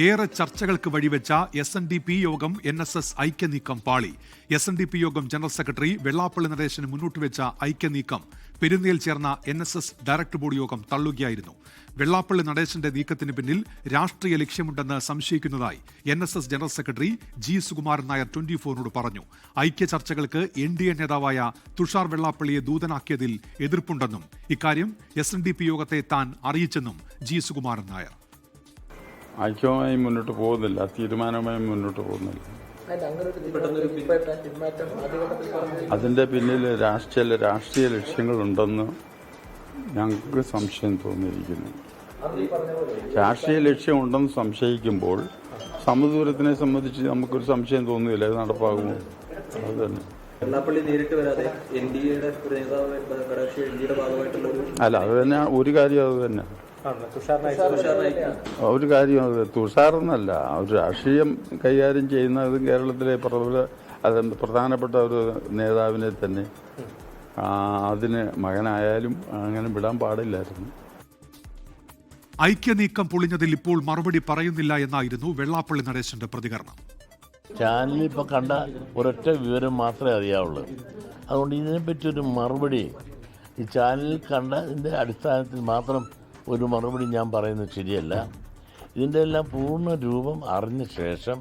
ഏറെ ചർച്ചകൾക്ക് വഴിവെച്ച SNDP യോഗം NSS ഐക്യനീക്കം പാളി. SNDP യോഗം ജനറൽ സെക്രട്ടറി വെള്ളാപ്പള്ളി നടേശന് മുന്നോട്ടുവെച്ച ഐക്യനീക്കം പെരുന്നയിൽ ചേർന്ന NSS ഡയറക്ടർ ബോർഡ് യോഗം തള്ളുകയായിരുന്നു. വെള്ളാപ്പള്ളി നടേശന്റെ നീക്കത്തിന് പിന്നിൽ രാഷ്ട്രീയ ലക്ഷ്യമുണ്ടെന്ന് സംശയിക്കുന്നതായി NSS general secretary G. Sukumaran Nair 24നോട് പറഞ്ഞു. ഐക്യ ചർച്ചകൾക്ക് NDA നേതാവായ തുഷാർ വെള്ളാപ്പള്ളിയെ ദൂതനാക്കിയതിൽ എതിർപ്പുണ്ടെന്നും ഇക്കാര്യം SNDP യോഗത്തെ താൻ അറിയിച്ചെന്നും G. സുകുമാരൻ നായർ. ഐക്യവുമായി മുന്നോട്ട് പോകുന്നില്ല, തീരുമാനവുമായി മുന്നോട്ട് പോകുന്നില്ല. അതിൻ്റെ പിന്നിൽ രാഷ്ട്രീയ ലക്ഷ്യങ്ങളുണ്ടെന്ന് ഞങ്ങൾക്ക് സംശയം തോന്നിയിരിക്കുന്നു. രാഷ്ട്രീയ ലക്ഷ്യമുണ്ടെന്ന് സംശയിക്കുമ്പോൾ സമദൂരത്തിനെ സംബന്ധിച്ച് നമുക്കൊരു സംശയം തോന്നുന്നില്ല, അത് നടപ്പാകുമോ? അത് തന്നെ. അല്ല, അത് തന്നെ ഒരു കാര്യം, അത് തന്നെ ഒരു കാര്യം. അത് തുഷാറെന്നല്ല, ഒരു രാഷ്ട്രീയം കൈകാര്യം ചെയ്യുന്നത് കേരളത്തിലെ പ്രധാനപ്പെട്ട ഒരു നേതാവിനെ തന്നെ അതിന് മകനായാലും അങ്ങനെ വിടാൻ പാടില്ലായിരുന്നു. ഐക്യനീക്കം പൊളിഞ്ഞതിൽ ഇപ്പോൾ മറുപടി പറയുന്നില്ല എന്നായിരുന്നു വെള്ളാപ്പള്ളി നടേശന്റെ പ്രതികരണം. ചാനലിൽ ഇപ്പോൾ കണ്ട ഒരൊറ്റ വിവരം മാത്രമേ അറിയാവുള്ളൂ. അതുകൊണ്ട് ഇതിനെപ്പറ്റി ഒരു മറുപടി ഈ ചാനലിൽ കണ്ടതിൻ്റെ അടിസ്ഥാനത്തിൽ മാത്രം ഒരു മറുപടി ഞാൻ പറയുന്നത് ശരിയല്ല. ഇതിൻ്റെ എല്ലാം പൂർണ്ണ രൂപം അറിഞ്ഞ ശേഷം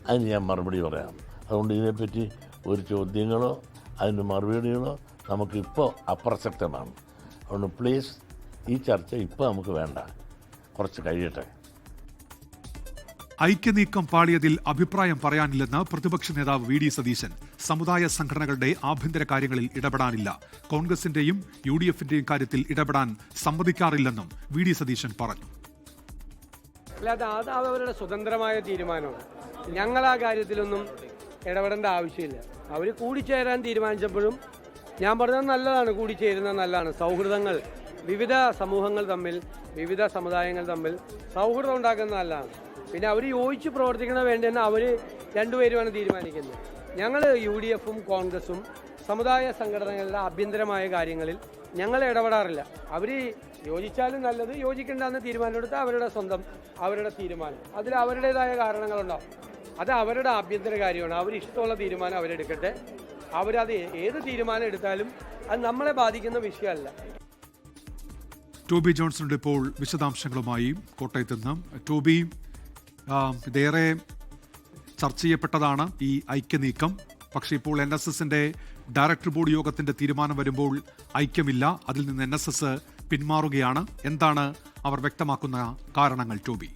അതിന് ഞാൻ മറുപടി പറയാം. അതുകൊണ്ട് ഇതിനെപ്പറ്റി ഒരു ചോദ്യങ്ങളോ അതിന് മറുപടികളോ നമുക്കിപ്പോൾ അപ്രസക്തമാണ്. അതുകൊണ്ട് പ്ലീസ് ഈ ചർച്ച ഇപ്പോൾ നമുക്ക് വേണ്ട, കുറച്ച് കഴിയട്ടെ. ഐക്യനീക്കം പാളിയതിൽ അഭിപ്രായം പറയാനില്ലെന്ന് പ്രതിപക്ഷ നേതാവ് VD സതീശൻ. സമുദായ സംഘടനകളുടെ ആഭ്യന്തര കാര്യങ്ങളിൽ ഇടപെടാനില്ല, കോൺഗ്രസിന്റെയും UDFന്റെയും കാര്യത്തിൽ ഇടപെടാൻ സമ്മതിക്കാറില്ലെന്നും VD സതീശൻ പറഞ്ഞു. അല്ലാതെ അത് അവരുടെ സ്വതന്ത്രമായ തീരുമാനമാണ്. ഞങ്ങൾ ആ കാര്യത്തിലൊന്നും ഇടപെടേണ്ട ആവശ്യമില്ല. അവർ കൂടിച്ചേരാൻ തീരുമാനിച്ചപ്പോഴും ഞാൻ പറഞ്ഞത് നല്ലതാണ്, കൂടിച്ചേരുന്നത് നല്ലതാണ്. സൗഹൃദങ്ങൾ, വിവിധ സമൂഹങ്ങൾ തമ്മിൽ, വിവിധ സമുദായങ്ങൾ തമ്മിൽ സൗഹൃദം ഉണ്ടാക്കുന്നത് നല്ലതാണ്. പിന്നെ അവർ യോജിച്ച് പ്രവർത്തിക്കണ വേണ്ടെന്ന് അവർ രണ്ടുപേരുമാണ് തീരുമാനിക്കുന്നത്. ഞങ്ങൾ UDFും കോൺഗ്രസും സമുദായ സംഘടനകളുടെ ആഭ്യന്തരമായ കാര്യങ്ങളിൽ ഞങ്ങൾ ഇടപെടാറില്ല. അവർ യോജിച്ചാലും നല്ലത്, യോജിക്കേണ്ടെന്ന് തീരുമാനമെടുത്താൽ അവരുടെ തീരുമാനം, അതിൽ അവരുടേതായ കാരണങ്ങളുണ്ടാവും. അത് അവരുടെ ആഭ്യന്തര കാര്യമാണ്. അവരിഷ്ടമുള്ള തീരുമാനം അവരെടുക്കട്ടെ. അവരത് ഏത് തീരുമാനം എടുത്താലും അത് നമ്മളെ ബാധിക്കുന്ന വിഷയമല്ല. ടോബി ജോൺസണുടെ ഇപ്പോൾ വിശദാംശങ്ങളുമായി കോട്ടയത്ത് നിന്ന്. ടോബി, ഇതേറെ ചർച്ച ചെയ്യപ്പെട്ടതാണ് ഈ ഐക്യനീക്കം. പക്ഷേ ഇപ്പോൾ NSSന്റെ ഡയറക്ടർ ബോർഡ് യോഗത്തിന്റെ തീരുമാനം വരുമ്പോൾ ഐക്യമില്ല, അതിൽ നിന്ന് NSS പിന്മാറുകയാണ്. എന്താണ് അവർ വ്യക്തമാക്കുന്ന കാരണങ്ങൾ ടോബി?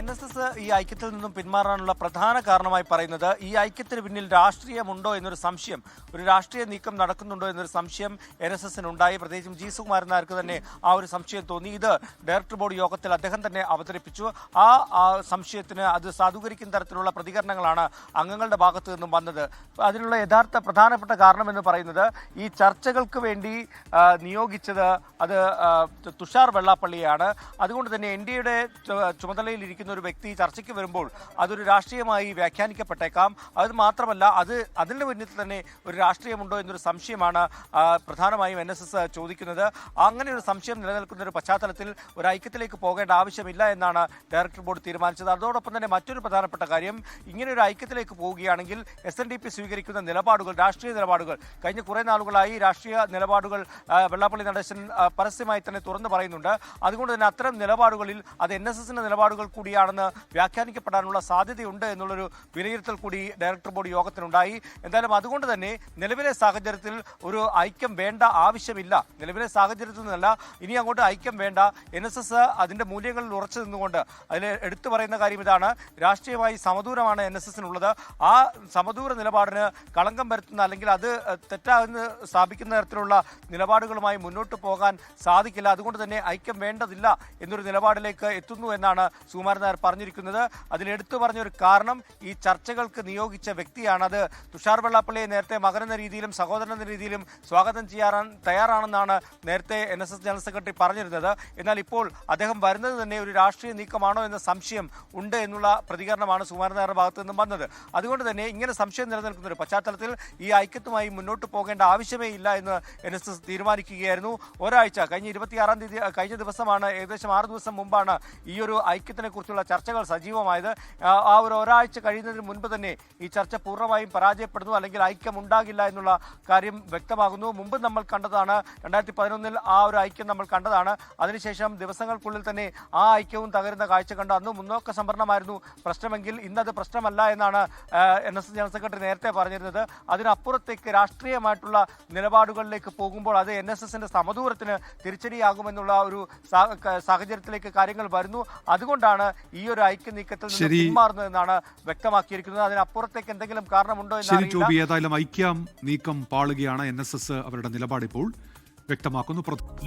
NSS ഈ ഐക്യത്തിൽ നിന്നും പിന്മാറാനുള്ള പ്രധാന കാരണമായി പറയുന്നത് ഈ ഐക്യത്തിന് പിന്നിൽ രാഷ്ട്രീയമുണ്ടോ എന്നൊരു സംശയം, ഒരു രാഷ്ട്രീയ നീക്കം നടക്കുന്നുണ്ടോ എന്നൊരു സംശയം NSSനുണ്ടായി. പ്രത്യേകിച്ചും G. സുകുമാരൻ നായർക്ക് തന്നെ ആ ഒരു സംശയം തോന്നി. ഇത് ഡയറക്ടർ ബോർഡ് യോഗത്തിൽ അദ്ദേഹം തന്നെ അവതരിപ്പിച്ചു. ആ സംശയത്തിന് അത് സാധൂകരിക്കുന്ന തരത്തിലുള്ള പ്രതികരണങ്ങളാണ് അംഗങ്ങളുടെ ഭാഗത്തു നിന്നും വന്നത്. അതിനുള്ള യഥാർത്ഥ പ്രധാനപ്പെട്ട കാരണം എന്ന് പറയുന്നത് ഈ ചർച്ചകൾക്ക് വേണ്ടി നിയോഗിച്ചത് അത് തുഷാർ വെള്ളാപ്പള്ളിയാണ്. അതുകൊണ്ട് തന്നെ NDAയുടെ ചുമതലയിൽ ഇരിക്കുന്ന ഒരു വ്യക്തി ചർച്ചയ്ക്ക് വരുമ്പോൾ അതൊരു രാഷ്ട്രീയമായി വ്യാഖ്യാനിക്കപ്പെട്ടേക്കാം. അത് മാത്രമല്ല, അതിന് പിന്നിൽ തന്നെ ഒരു രാഷ്ട്രീയമുണ്ടോ എന്നൊരു സംശയമാണ് പ്രധാനമായും NSS ചോദിക്കുന്നത്. അങ്ങനെ ഒരു സംശയം നിലനിൽക്കുന്ന ഒരു പശ്ചാത്തലത്തിൽ ഒരു ഐക്യത്തിലേക്ക് പോകേണ്ട ആവശ്യമില്ല എന്നാണ് ഡയറക്ടർ ബോർഡ് തീരുമാനിച്ചത്. അതോടൊപ്പം തന്നെ മറ്റൊരു പ്രധാനപ്പെട്ട കാര്യം, ഇങ്ങനെ ഒരു ഐക്യത്തിലേക്ക് പോവുകയാണെങ്കിൽ SNDP സ്വീകരിക്കുന്ന നിലപാടുകൾ, രാഷ്ട്രീയ നിലപാടുകൾ, കഴിഞ്ഞ കുറേ നാളുകളായി രാഷ്ട്രീയ നിലപാടുകൾ വെള്ളാപ്പള്ളി നടേശൻ പരസ്യമായി തന്നെ തുറന്നു പറയുന്നുണ്ട്. അതുകൊണ്ട് തന്നെ അത്തരം നിലപാടുകളിൽ അത് NSSന്റെ നിലപാടുകൾ കൂടിയാണെന്ന് വ്യാഖ്യാനിക്കപ്പെടാനുള്ള സാധ്യതയുണ്ട് എന്നുള്ളൊരു വിലയിരുത്തൽ കൂടി ഡയറക്ടർ ബോർഡ് യോഗത്തിനുണ്ടായി. എന്തായാലും അതുകൊണ്ട് തന്നെ നിലവിലെ സാഹചര്യത്തിൽ ഒരു ഐക്യം വേണ്ട ആവശ്യമില്ല. നിലവിലെ സാഹചര്യത്തിൽ നിന്നല്ല, ഇനി അങ്ങോട്ട് ഐക്യം വേണ്ട. NSS അതിൻ്റെ മൂല്യങ്ങളിൽ ഉറച്ചു നിന്നുകൊണ്ട് അതിൽ എടുത്തു പറയുന്ന കാര്യം ഇതാണ്: രാഷ്ട്രീയമായി സമദൂരമാണ് NSSനുള്ളത്. ആ സമദൂര നിലപാടിന് കളങ്കം വരുത്തുന്ന, അല്ലെങ്കിൽ അത് തെറ്റാണെന്ന് സ്ഥാപിക്കുന്ന തരത്തിലുള്ള നിലപാടുകളുമായി മുന്നോട്ട് പോകാൻ സാധിക്കില്ല. അതുകൊണ്ട് തന്നെ ഐക്യം വേണ്ടതില്ല എന്നൊരു നിലപാടിലേക്ക് എത്തുന്നു എന്നാണ് സുകുമാരൻ നായർ പറഞ്ഞിരിക്കുന്നത്. അതിലെടുത്തു പറഞ്ഞൊരു കാരണം ഈ ചർച്ചകൾക്ക് നിയോഗിച്ച വ്യക്തിയാണത്. തുഷാർ വെള്ളാപ്പള്ളിയെ നേരത്തെ മകനെന്ന രീതിയിലും സഹോദരൻ എന്ന രീതിയിലും സ്വാഗതം ചെയ്യാൻ തയ്യാറാണെന്നാണ് നേരത്തെ NSS ജനറൽ സെക്രട്ടറി പറഞ്ഞിരുന്നത്. എന്നാൽ ഇപ്പോൾ അദ്ദേഹം വരുന്നത് തന്നെ ഒരു രാഷ്ട്രീയ നീക്കമാണോ എന്ന സംശയം ഉണ്ട് എന്നുള്ള പ്രതികരണമാണ് സുകുമാരൻ നായരുടെ ഭാഗത്തു നിന്നും വന്നത്. അതുകൊണ്ട് തന്നെ ഇങ്ങനെ സംശയം നിലനിൽക്കുന്ന ഒരു പശ്ചാത്തലത്തിൽ ഈ ഐക്യത്തുമായി മുന്നോട്ട് പോകേണ്ട ആവശ്യമേ ഇല്ല എന്ന് NSS തീരുമാനിക്കുകയായിരുന്നു. ഒരാഴ്ച കഴിഞ്ഞ 26-ാം തീയതി കഴിഞ്ഞ ദിവസമാണ്, ഏകദേശം 6 ദിവസം മുമ്പാണ് ഈ ഒരു ഐക്യത്തിനെ കുറിച്ചുള്ള ചർച്ചകൾ സജീവമായത്. ആ ഒരാഴ്ച കഴിയുന്നതിന് മുൻപ് തന്നെ ഈ ചർച്ച പൂർണ്ണമായും പരാജയപ്പെടുന്നു, അല്ലെങ്കിൽ ഐക്യം ഉണ്ടാകില്ല എന്നുള്ള കാര്യം വ്യക്തമാകുന്നു. മുമ്പ് നമ്മൾ കണ്ടതാണ്, 2011 ആ ഒരു ഐക്യം നമ്മൾ കണ്ടതാണ്. അതിനുശേഷം ദിവസങ്ങൾക്കുള്ളിൽ തന്നെ ആ ഐക്യവും തകരുന്ന കാഴ്ച കണ്ടു. അന്ന് മുന്നോക്ക സംവരണമായിരുന്നു പ്രശ്നമെങ്കിൽ ഇന്നത് പ്രശ്നമല്ല എന്നാണ് NSS ജനറൽ സെക്രട്ടറി നേരത്തെ പറഞ്ഞിരുന്നത്. അതിനപ്പുറത്തേക്ക് രാഷ്ട്രീയമായിട്ടുള്ള നിലപാടുകളിലേക്ക് പോകുമ്പോൾ അത് NSSന്റെ സമദൂരത്തിന് തിരിച്ചടിയാകുമെന്നുള്ള ഒരു സാഹചര്യത്തിലേക്ക് കാര്യങ്ങൾ വരുന്നു. അതുകൊണ്ടാണ് ഈ ഒരു ഐക്യ നീക്കത്തിൽ നിന്ന് പിന്മാറുന്നതെന്നാണ് വ്യക്തമാക്കിയിരിക്കുന്നത്. അതിനപ്പുറത്തേക്ക് എന്തെങ്കിലും കാരണമുണ്ടോ എന്ന് ഏതായാലും ഐക്യം നീക്കം പാളുകയാണ്. NSS അവരുടെ നിലപാട് ഇപ്പോൾ വ്യക്തമാക്കുന്നു.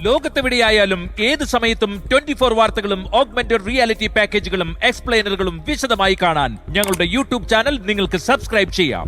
ലോകത്തെവിടെയായാലും ഏത് സമയത്തും 24 വാർത്തകളും ഓഗ്മെന്റഡ് റിയാലിറ്റി പാക്കേജുകളും എക്സ്പ്ലെയിനറുകളും വിശദമായി കാണാൻ ഞങ്ങളുടെ യൂട്യൂബ് ചാനൽ നിങ്ങൾക്ക് സബ്സ്ക്രൈബ് ചെയ്യാം.